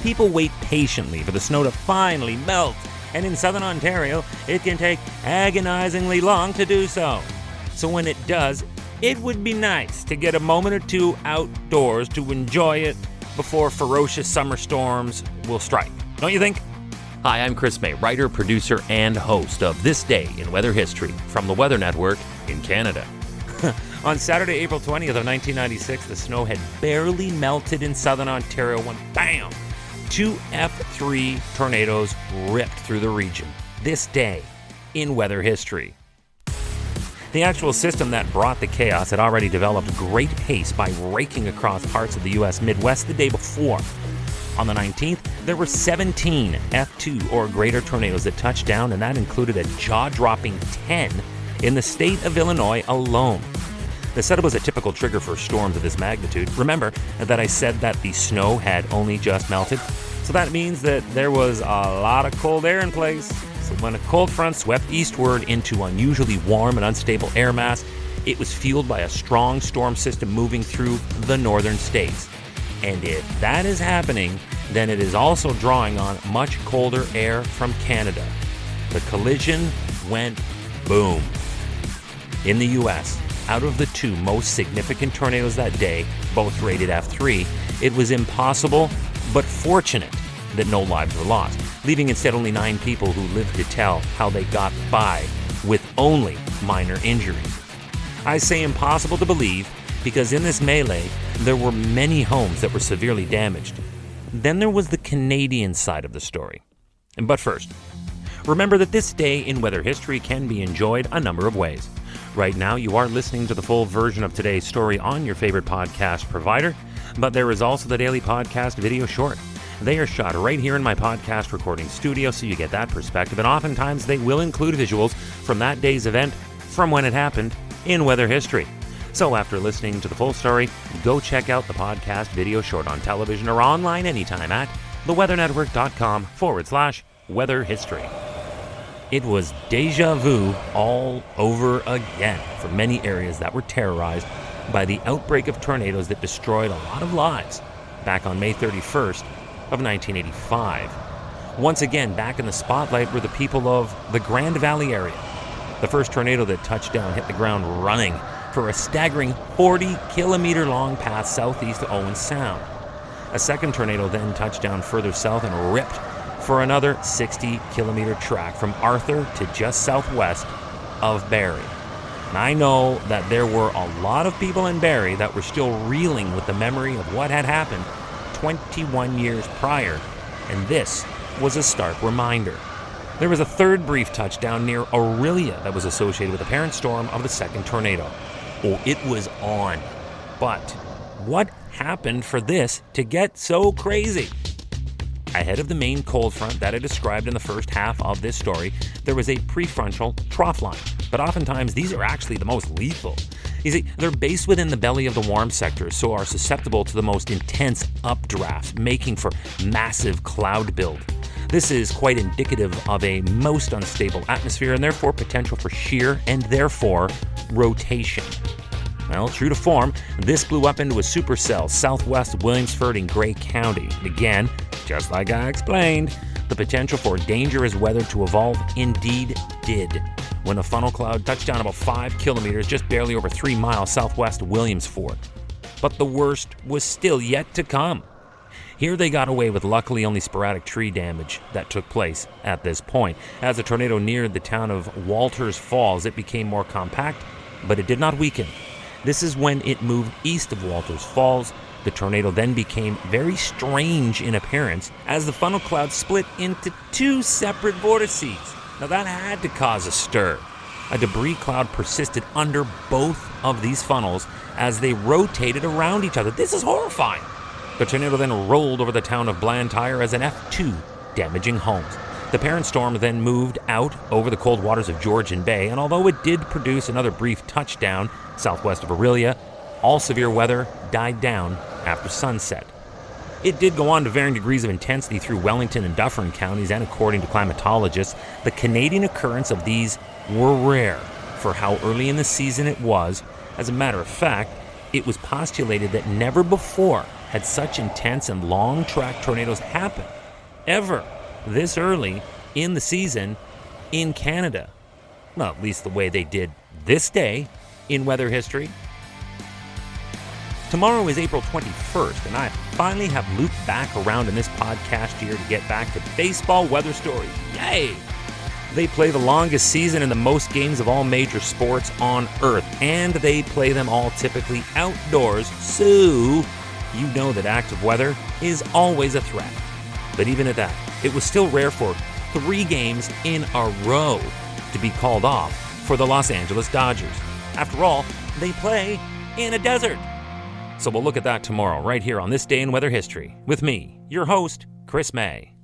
people wait patiently for the snow to finally melt, and in southern Ontario, it can take agonizingly long to do so. So when it does, it would be nice to get a moment or two outdoors to enjoy it before ferocious summer storms will strike. Don't you think? Hi, I'm Chris May, writer, producer, and host of This Day in Weather History from the Weather Network in Canada. On Saturday, April 20th of 1996, the snow had barely melted in southern Ontario when, bam, 2 F3 tornadoes ripped through the region. This day in weather history. The actual system that brought the chaos had already developed great pace by raking across parts of the U.S. Midwest the day before. On the 19th, there were 17 F2 or greater tornadoes that touched down, and that included a jaw-dropping 10 in the state of Illinois alone. The setup was a typical trigger for storms of this magnitude. Remember that I said that the snow had only just melted? So that means that there was a lot of cold air in place. So when a cold front swept eastward into unusually warm and unstable air mass, it was fueled by a strong storm system moving through the northern states. And if that is happening, then it is also drawing on much colder air from Canada. The collision went boom. In the U.S., out of the 2 most significant tornadoes that day, both rated F3, it was impossible but fortunate that no lives were lost, leaving instead only 9 people who lived to tell how they got by with only minor injuries. I say impossible to believe because in this melee, there were many homes that were severely damaged. Then there was the Canadian side of the story. But first, remember that this day in weather history can be enjoyed a number of ways. Right now, you are listening to the full version of today's story on your favorite podcast provider, but there is also the daily podcast video short. They are shot right here in my podcast recording studio, so you get that perspective, and oftentimes they will include visuals from that day's event from when it happened in weather history. So after listening to the full story, go check out the podcast video short on television or online anytime at theweathernetwork.com/weather history. It was deja vu all over again for many areas that were terrorized by the outbreak of tornadoes that destroyed a lot of lives back on May 31st of 1985. Once again, back in the spotlight were the people of the Grand Valley area. The first tornado that touched down hit the ground running for a staggering 40-kilometer-long path southeast of Owen Sound. A second tornado then touched down further south and ripped for another 60-kilometer track from Arthur to just southwest of Barrie. And I know that there were a lot of people in Barrie that were still reeling with the memory of what had happened 21 years prior, and this was a stark reminder. There was a third brief touchdown near Aurelia that was associated with the parent storm of the second tornado. Oh, it was on. But what happened for this to get so crazy? Ahead of the main cold front that I described in the first half of this story, there was a prefrontal trough line. But oftentimes, these are actually the most lethal. You see, they're based within the belly of the warm sectors, so are susceptible to the most intense updrafts, making for massive cloud build. This is quite indicative of a most unstable atmosphere and therefore potential for shear and therefore rotation. Well, true to form, this blew up into a supercell southwest of Williamsford in Grey County. And again, just like I explained, the potential for dangerous weather to evolve indeed did, when a funnel cloud touched down about 5 kilometers, just barely over 3 miles southwest of Williamsford. But the worst was still yet to come. Here they got away with luckily only sporadic tree damage that took place at this point. As the tornado neared the town of Walters Falls, it became more compact, but it did not weaken. This is when it moved east of Walters Falls. The tornado then became very strange in appearance as the funnel cloud split into 2 separate vortices. Now that had to cause a stir. A debris cloud persisted under both of these funnels as they rotated around each other. This is horrifying. The tornado then rolled over the town of Blantyre as an F2, damaging homes. The parent storm then moved out over the cold waters of Georgian Bay, and although it did produce another brief touchdown southwest of Aurelia, all severe weather died down after sunset. It did go on to varying degrees of intensity through Wellington and Dufferin counties, and according to climatologists, the Canadian occurrence of these were rare for how early in the season it was. As a matter of fact, it was postulated that never before had such intense and long track tornadoes happen ever this early in the season in Canada. Well, at least the way they did this day in weather history. Tomorrow is April 21st, and I finally have looped back around in this podcast year to get back to baseball weather stories. Yay! They play the longest season and the most games of all major sports on Earth, and they play them all typically outdoors, so you know that active weather is always a threat. But even at that, it was still rare for 3 games in a row to be called off for the Los Angeles Dodgers. After all, they play in a desert. So we'll look at that tomorrow, right here on This Day in Weather History, with me, your host, Chris May.